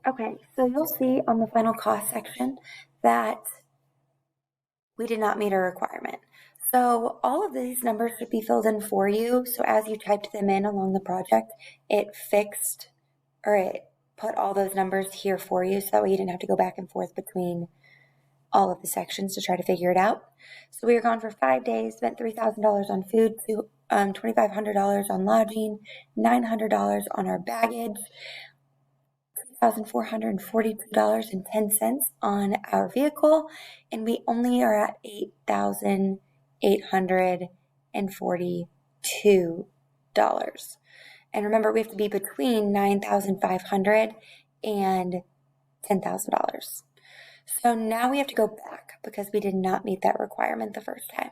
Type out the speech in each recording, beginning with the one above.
Okay, so you'll see on the final cost section that we did not meet our requirement. So all of these numbers should be filled in for you. So as you typed them in along the project, it fixed or it put all those numbers here for you so that way you didn't have to go back and forth between all of the sections to try to figure it out. So we were gone for 5 days, spent $3,000 on food, $2,500 on lodging, $900 on our baggage, $2,442.10 on our vehicle, and we only are at $8,842. And remember, we have to be between $9,500 and $10,000. So now we have to go back because we did not meet that requirement the first time.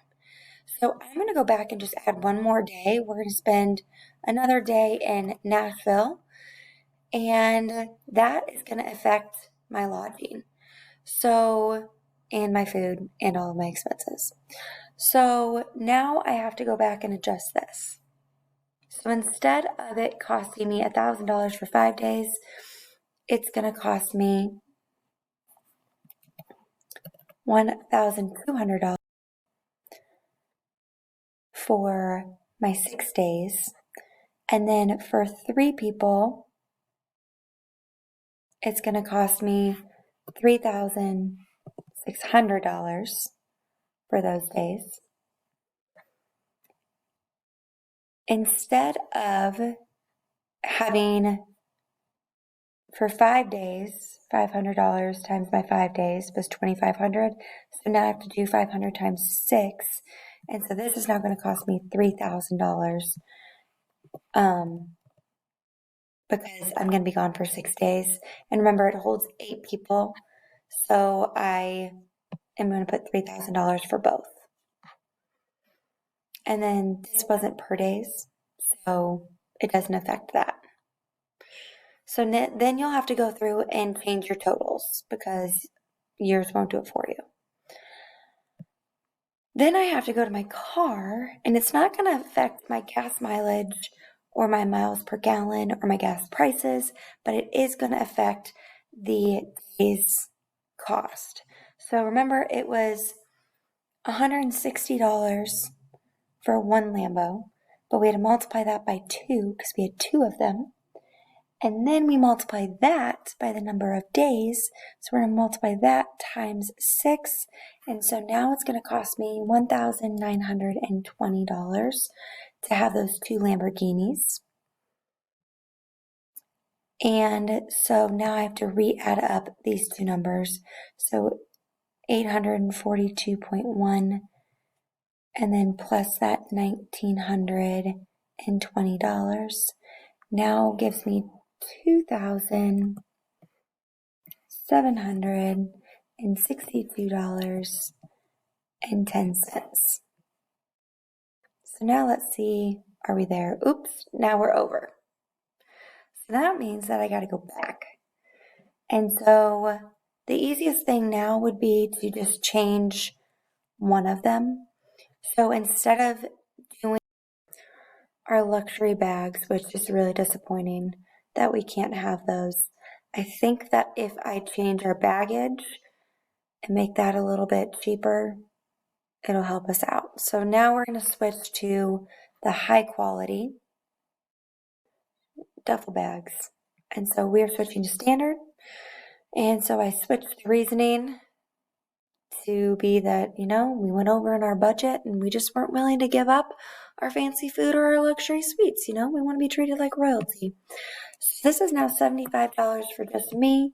So I'm going to go back and just add one more day. We're going to spend another day in Nashville, and that is going to affect my lodging. So, and my food and all of my expenses. So now I have to go back and adjust this. So instead of it costing me $1,000 for 5 days, it's going to cost me $1,200 for my 6 days. And then for 3 people, it's going to cost me $3,600 for those days. Instead of having for 5 days, $500 times my 5 days was $2,500. So now I have to do 500 times 6. And so this is now going to cost me $3,000 because I'm going to be gone for 6 days. And remember, it holds 8 people. So I am going to put $3,000 for both. And then this wasn't per days, so it doesn't affect that. So then you'll have to go through and change your totals because yours won't do it for you. Then I have to go to my car, and it's not going to affect my gas mileage or my miles per gallon or my gas prices, but it is going to affect the day's cost. So remember, it was $160 for one Lambo, but we had to multiply that by 2 because we had 2 of them. And then we multiply that by the number of days. So we're going to multiply that times 6. And so now it's going to cost me $1,920 to have those 2 Lamborghinis. And so now I have to re-add up these 2 numbers. So 842.1 and then plus that $1,920 now gives me $2,762.10. So now let's see, are we there? Oops, now we're over. So that means that I got to go back. And so the easiest thing now would be to just change one of them. So instead of doing our luxury bags, which is really disappointing that we can't have those, I think that if I change our baggage and make that a little bit cheaper, it'll help us out. So now we're going to switch to the high quality duffel bags. And so we're switching to standard. And so I switched the reasoning to be that, we went over in our budget and we just weren't willing to give up our fancy food or our luxury suites. We want to be treated like royalty. So this is now $75 for just me,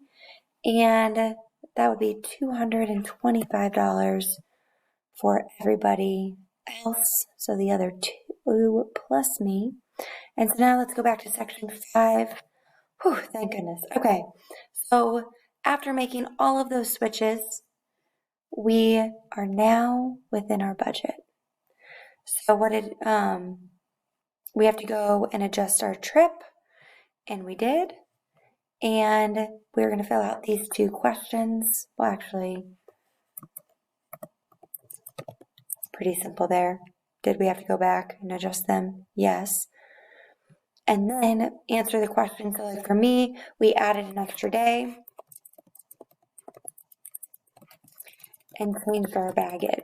and that would be $225 for everybody else. So the other 2 plus me. And so now let's go back to section 5. Whew, thank goodness. Okay, so after making all of those switches, we are now within our budget. So we have to go and adjust our trip, and we did. And we're going to fill out these 2 questions. Well, actually, it's pretty simple there. Did we have to go back and adjust them? Yes. and then answer the question. So like for me, we added an extra day and changed our baggage.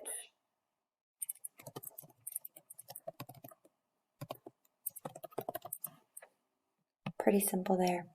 Pretty simple there.